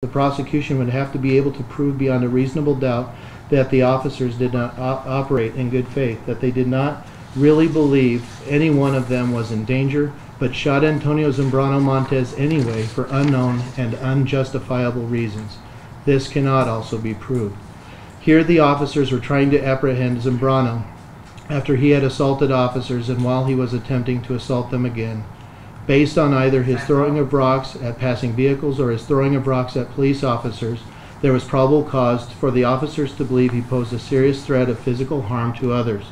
The prosecution would have to be able to prove beyond a reasonable doubt that the officers did not operate in good faith, that they did not really believe any one of them was in danger, but shot Antonio Zambrano Montes anyway for unknown and unjustifiable reasons. This cannot also be proved. Here the officers were trying to apprehend Zambrano after he had assaulted officers and while he was attempting to assault them again. Based on either his throwing of rocks at passing vehicles or his throwing of rocks at police officers, there was probable cause for the officers to believe he posed a serious threat of physical harm to others.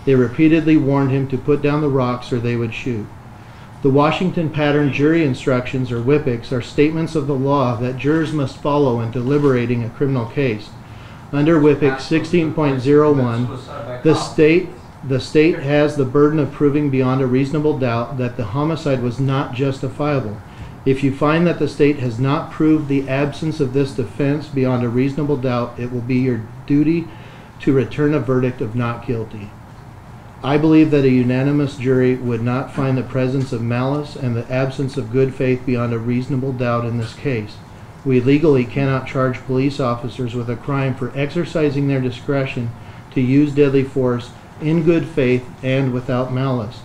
They repeatedly warned him to put down the rocks or they would shoot. The Washington Pattern Jury Instructions, or WIPICs, are statements of the law that jurors must follow in deliberating a criminal case. Under WIPIC 16.01, the state has the burden of proving beyond a reasonable doubt that the homicide was not justifiable. If you find that the state has not proved the absence of this defense beyond a reasonable doubt, it will be your duty to return a verdict of not guilty. I believe that a unanimous jury would not find the presence of malice and the absence of good faith beyond a reasonable doubt in this case. We legally cannot charge police officers with a crime for exercising their discretion to use deadly force in good faith and without malice.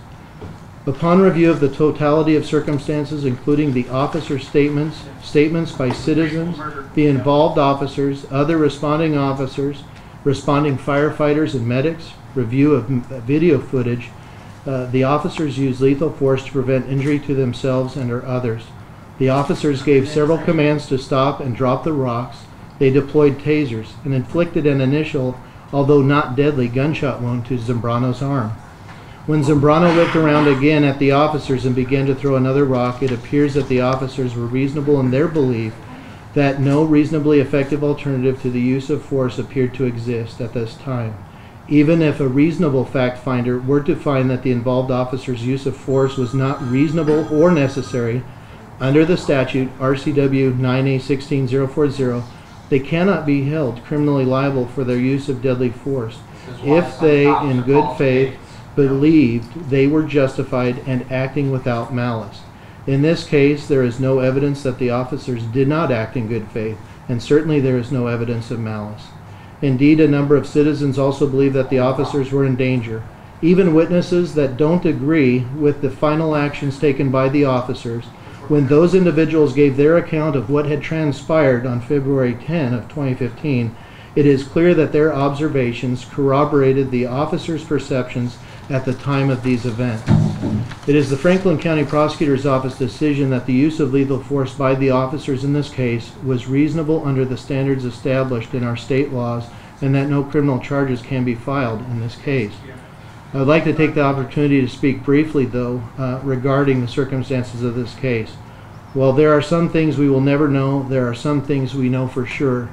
Upon review of the totality of circumstances, including the officer statements by citizens, the involved officers, other responding officers, responding firefighters and medics, review of video footage, the officers used lethal force to prevent injury to themselves and or others. The officers gave several commands to stop and drop the rocks. They deployed tasers and inflicted an initial, although not deadly, gunshot wound to Zambrano's arm. When Zambrano looked around again at the officers and began to throw another rock, it appears that the officers were reasonable in their belief that no reasonably effective alternative to the use of force appeared to exist at this time. Even if a reasonable fact finder were to find that the involved officers' use of force was not reasonable or necessary, under the statute RCW 9A16040, they cannot be held criminally liable for their use of deadly force if they, in good faith, believed they were justified and acting without malice. In this case, there is no evidence that the officers did not act in good faith, and certainly there is no evidence of malice. Indeed, a number of citizens also believe that the officers were in danger. Even witnesses that don't agree with the final actions taken by the officers, when those individuals gave their account of what had transpired on February 10 of 2015, it is clear that their observations corroborated the officers' perceptions at the time of these events. It is the Franklin County Prosecutor's Office decision that the use of lethal force by the officers in this case was reasonable under the standards established in our state laws, and that no criminal charges can be filed in this case. I would like to take the opportunity to speak briefly, though, regarding the circumstances of this case. While there are some things we will never know, there are some things we know for sure.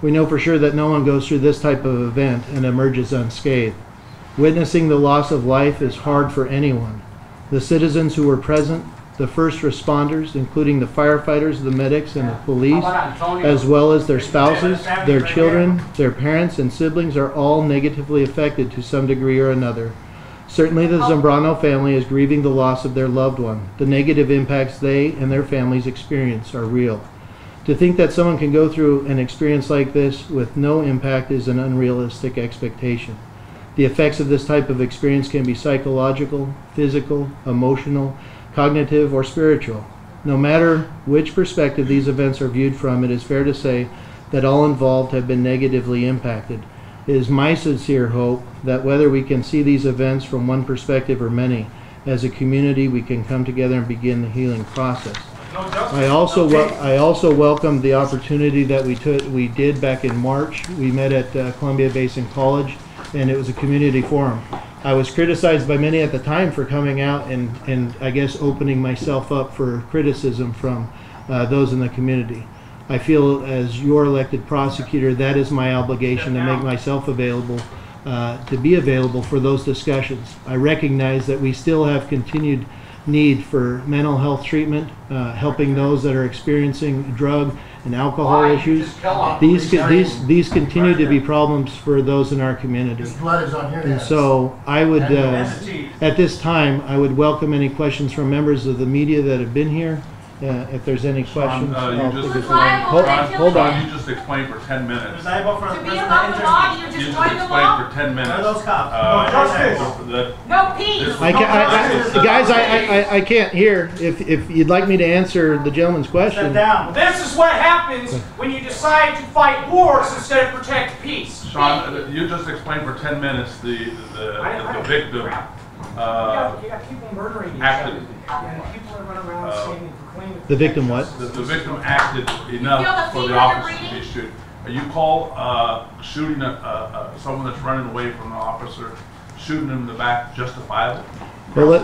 We know for sure that no one goes through this type of event and emerges unscathed. Witnessing the loss of life is hard for anyone. The citizens who were present, the first responders, including the firefighters, the medics, and the police, as well as their spouses, their children, their parents, and siblings are all negatively affected to some degree or another. Certainly the Zambrano family is grieving the loss of their loved one. The negative impacts they and their families experience are real. To think that someone can go through an experience like this with no impact is an unrealistic expectation. The effects of this type of experience can be psychological, physical, emotional, cognitive, or spiritual. No matter which perspective these events are viewed from, it is fair to say that all involved have been negatively impacted. It is my sincere hope that whether we can see these events from one perspective or many, as a community we can come together and begin the healing process. I also welcome the opportunity that we did back in March. We met at Columbia Basin College, and it was a community forum. I was criticized by many at the time for coming out and I guess opening myself up for criticism from those in the community. I feel as your elected prosecutor, that is my obligation to make myself available, to be available for those discussions. I recognize that we still have continued need for mental health treatment, helping those that are experiencing drug and alcohol issues. These continue to be problems for those in our community. And so I would, at this time, I would welcome any questions from members of the media that have been here, if there's any questions. Hold on. You just explained for 10 minutes. To be above the law, you're You just just going to explained law. for 10 minutes. No peace. Guys, I can't hear. If you'd like me to answer the gentleman's question. This is what happens when you decide to fight wars instead of protect peace. Sean, you just explained for 10 minutes the victim You got people murdering each acted. other. And people are running around saying and proclaiming. The victim what? The victim acted enough for the officer to be shooting. You call shooting someone that's running away from the officer, shooting him in the back, justifiable? Well,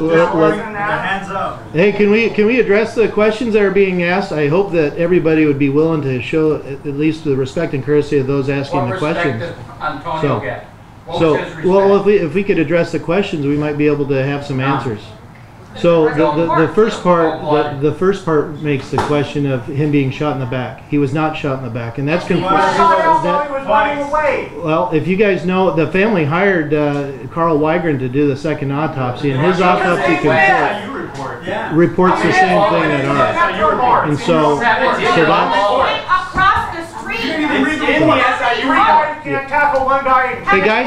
Hands up. hey, can we address the questions that are being asked? I hope that everybody would be willing to show at least the respect and courtesy of those asking the questions. Antonio get? Well, if we could address the questions, we might be able to have some answers. So the first part makes the question of him being shot in the back. He was not shot in the back, and that's confusing. Well, if you guys know, the family hired Carl Wygren to do the second autopsy, and his autopsy report reports the same thing that ours. And so that's Across the street. You can't tackle one guy. Hey guys,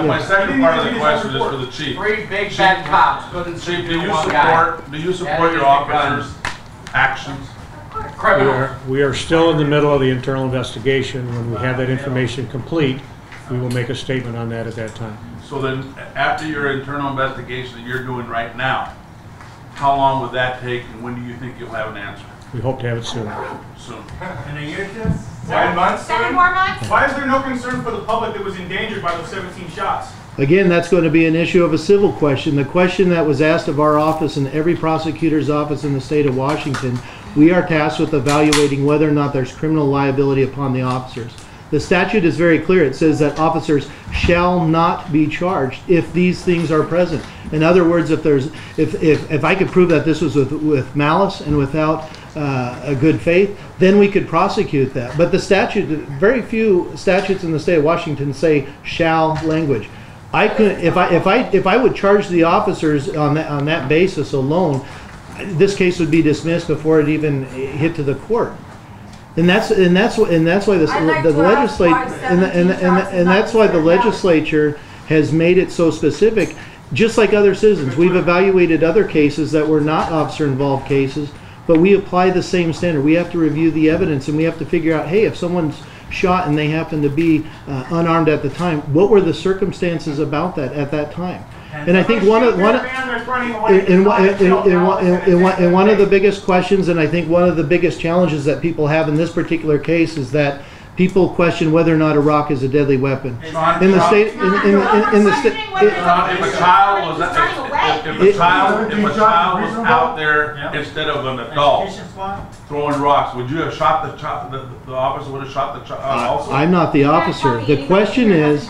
My second part of the question is for the chief. Three big bad cops couldn't Chief, shoot do you one guy. support your officers' actions? Criminal. We are still in the middle of the internal investigation. When we have that information complete, we will make a statement on that at that time. So then, after your internal investigation that you're doing right now, how long would that take, and when do you think you'll have an answer? We hope to have it soon. Soon. In a year, kids? 7 months? 7 more months? Why is there no concern for the public that was endangered by those 17 shots? Again, that's going to be an issue of a civil question. The question that was asked of our office and every prosecutor's office in the state of Washington, we are tasked with evaluating whether or not there's criminal liability upon the officers. The statute is very clear. It says that officers shall not be charged if these things are present. In other words, if I could prove that this was with malice and without a good faith, then we could prosecute that. But the statute, very few statutes in the state of Washington say shall language. I could, if I would charge the officers on that basis alone, this case would be dismissed before it even hit to the court. And that's why the legislature has made it so specific. Just like other citizens, we've evaluated other cases that were not officer-involved cases, but we apply the same standard. We have to review the evidence, and we have to figure out, hey, if someone's shot and they happen to be unarmed at the time, what were the circumstances about that at that time? And I think one of the biggest questions, and I think one of the biggest challenges that people have in this particular case is that people question whether or not a rock is a deadly weapon. In the state, If a child was out there instead of an adult throwing rocks, would you have shot the child? The officer would have shot the child also? I'm not the officer. The question is,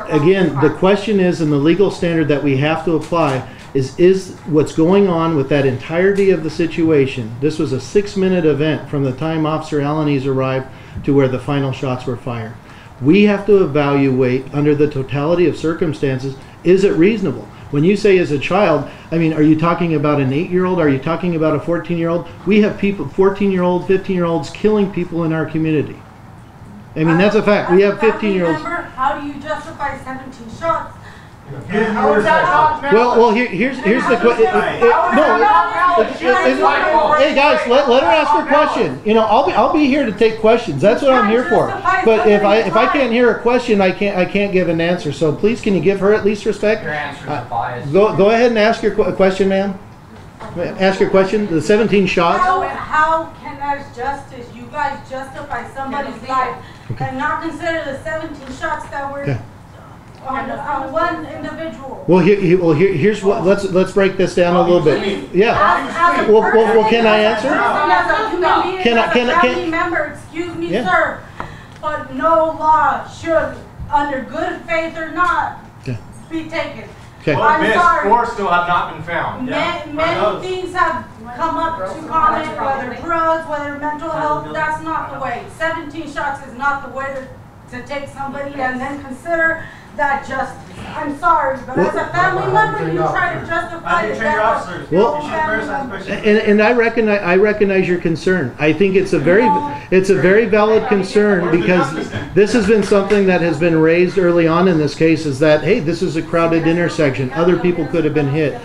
again, the question is, in the legal standard that we have to apply, is what's going on with that entirety of the situation. This was a 6-minute event from the time Officer Alanis arrived to where the final shots were fired. We have to evaluate under the totality of circumstances, is it reasonable? When you say as a child, I mean, are you talking about an 8-year-old? Are you talking about a 14-year-old? We have people, 14-year-old, 15-year-olds killing people in our community. I mean, that's a fact. We have 15-year-olds. How do you justify 17 shots? Well, here's the question. Hey guys, let her ask her question. You know, I'll be here to take questions. That's what I'm here for. But if I can't hear a question, I can't give an answer. So please, can you give her at least respect? Your answer is biased. Go ahead and ask your question, ma'am. Ask your question. The 17 shots. How can as justice you guys justify somebody's life and not consider the 17 shots that were on one individual? Well, here's what. Let's break this down a little bit. Yeah. Well, can I answer? Can I? Remember, excuse me, sir, but no law should, under good faith or not, be taken. Okay. I'm sorry. 4 still have not been found. Many things have come up to comment, whether drugs, whether mental health. That's not the way. 17 shots is not the way to take somebody and then consider that justice. I'm sorry, but as a family member, you try to justify the death of Well, your family member. And I recognize your concern. I think it's a very valid concern, because this has been something that has been raised early on in this case, is that, hey, this is a crowded intersection. Other people could have been hit.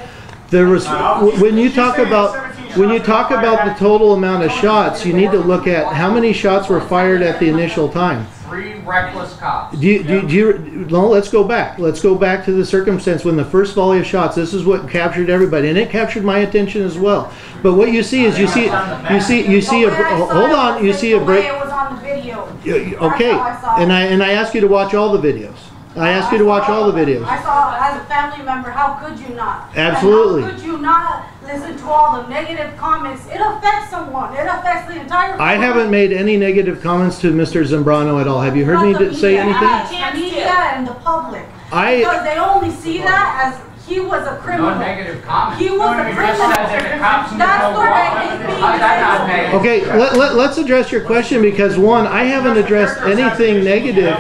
There was, when you talk about the total amount of shots, you need to look at how many shots were fired at the initial time. 3 reckless cops. No, let's go back. Let's go back to the circumstance when the first volley of shots. This is what captured everybody, and it captured my attention as well. But what you see is you see a hold on. You see a break. It was on the video. Okay, and I ask you to watch all the videos. I ask you to watch all the videos. I saw, as a family member, how could you not? Absolutely. And how could you not listen to all the negative comments? It affects someone. It affects the entire. I haven't made any negative comments to Mr. Zambrano at all. Have you heard me say anything? The media and the public. Because they only see that as he was a criminal. No negative comments. He was a criminal. That's the way he's being. How's that not negative? Okay, let's address your question, because one, I haven't addressed anything negative.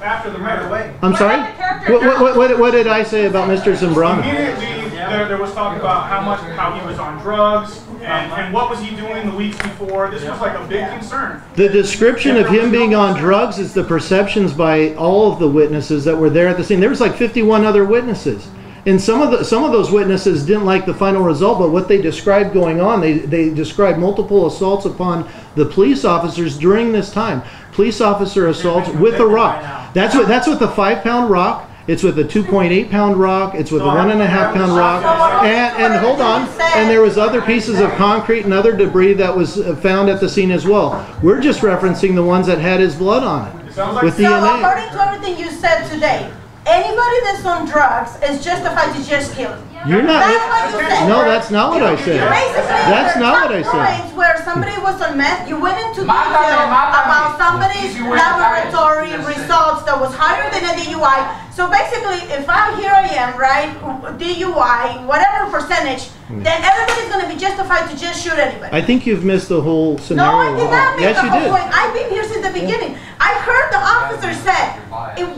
After the murder. I'm sorry? What did I say about Mr. Zambrano? Immediately, there was talk about how he was on drugs, and what was he doing the weeks before. This was like a big concern. The description of him being on drugs is the perceptions by all of the witnesses that were there at the scene. There was like 51 other witnesses. And some of those witnesses didn't like the final result, but what they described going on, they described multiple assaults upon the police officers during this time. Police officer assaults with a rock. That's with a 5-pound rock. It's with a 2.8-pound rock. It's with a 1.5-pound rock. And hold on. And there was other pieces of concrete and other debris that was found at the scene as well. We're just referencing the ones that had his blood on it with DNA. So according to everything you said today, anybody that's on drugs is justified to just kill him. You're not. That's what you said. No, that's not what I said. That's not what I said. Where somebody was on meth, you went into detail about somebody's laboratory results that was higher than a DUI. So basically, if here I am, right, DUI, whatever percentage, then everybody's going to be justified to just shoot anybody. I think you've missed the whole scenario. No, I did not miss yes, the you whole did. point. I've been here since the beginning. I heard the officer say,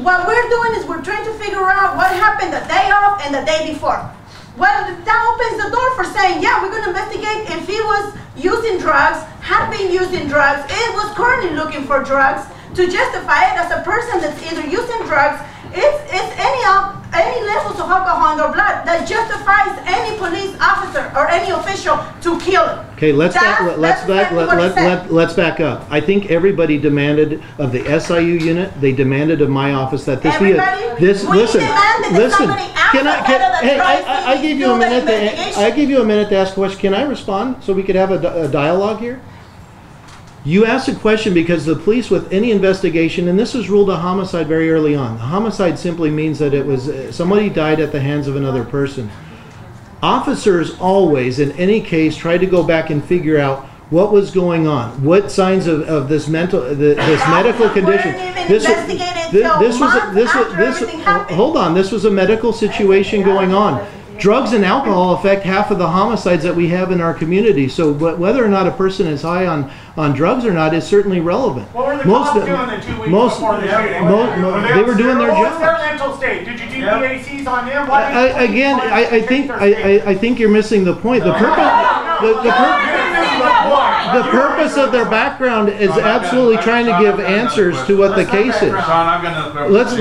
what we're doing is we're trying to figure out what happened the day off and the day before. Well, that opens the door for saying, yeah, we're going to investigate if he was using drugs, had been using drugs, and was currently looking for drugs, to justify it as a person that's either using drugs. It's any levels of alcohol in their blood that justifies any police officer or any official to kill him. Okay, let's back up. I think everybody demanded of the SIU unit. They demanded of my office that this be listen. I gave you a minute to ask a question. Can I respond so we could have a dialogue here? You asked a question because the police, with any investigation, and this was ruled a homicide very early on. Homicide simply means that it was somebody died at the hands of another person. Officers always, in any case, try to go back and figure out what was going on, what signs of this medical condition. Hold on, this was a medical situation going on. Drugs and alcohol affect half of the homicides that we have in our community. So whether or not a person is high on drugs or not is certainly relevant. What were the cops doing the 2 weeks before the shooting? They were doing their What was their job. mental state? Did you do PACs on them? I think you're missing the point. The purpose of their background is absolutely trying to give answers to what the case is. Let's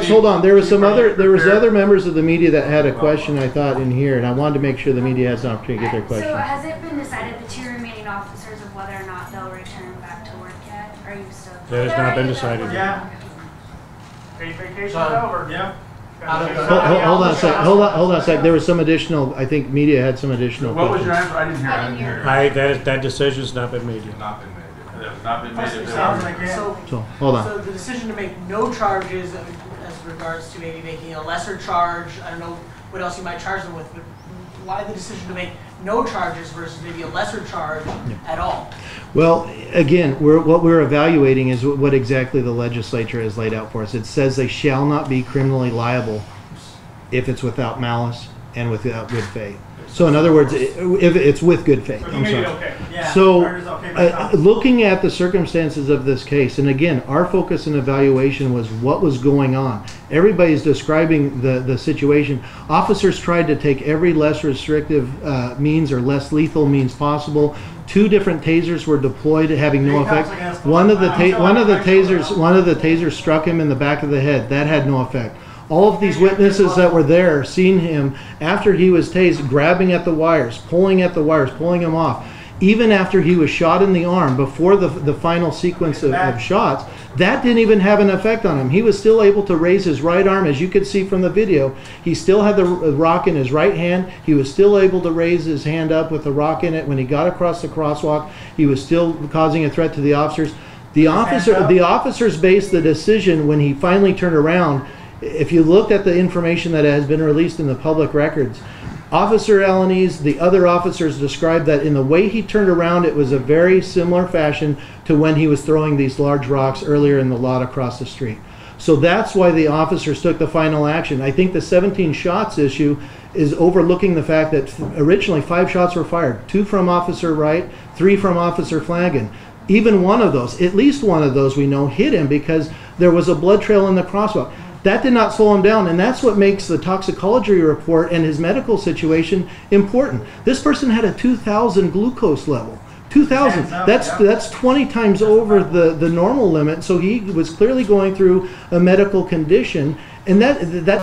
hold on. There was other members of the media that had a question, I thought, in here, and I wanted to make sure the media has an opportunity to get their question. So has it been decided, the 2 remaining officers, of whether or not they'll return back to work yet? Are you still? That has not been decided yet. Yeah. Vacation's over. Yeah. Hold on a sec. There was some additional, I think media had some additional What was questions. your answer? I didn't hear. That decision's not been made yet. Not been made. It has not been made. So, hold on. So the decision to make no charges as regards to maybe making a lesser charge, I don't know what else you might charge them with, but why the decision to make no charges versus maybe a lesser charge at all? Well, again, what we're evaluating is what exactly the legislature has laid out for us. It says they shall not be criminally liable if it's without malice and without good faith. So in other words, if it's with good faith. So he I'm made it sorry. okay. Yeah, So, murder's okay by cop. looking at the circumstances of this case, and again, our focus and evaluation was what was going on. Everybody's describing the situation. Officers tried to take every less restrictive means or less lethal means possible. 2 different tasers were deployed, having no effect. One of the tasers struck him in the back of the head. That had no effect. All of these witnesses that were there seen him after he was tased, grabbing at the wires, pulling him off. Even after he was shot in the arm, before the final sequence of shots, that didn't even have an effect on him. He was still able to raise his right arm, as you could see from the video. He still had the rock in his right hand. He was still able to raise his hand up with the rock in it. When he got across the crosswalk, he was still causing a threat to the officers. The officers based the decision when he finally turned around. If you looked at the information that has been released in the public records, Officer Alanese, the other officers described that in the way he turned around, it was a very similar fashion to when he was throwing these large rocks earlier in the lot across the street. So that's why the officers took the final action. I think the 17 shots issue is overlooking the fact that originally 5 shots were fired, 2 from Officer Wright, 3 from Officer Flanagan. Even one of those, at least one of those we know, hit him because there was a blood trail in the crosswalk. That did not slow him down, and that's what makes the toxicology report and his medical situation important. This person had a 2,000 glucose level. 2,000. That's 20 times over the normal limit. So he was clearly going through a medical condition, and that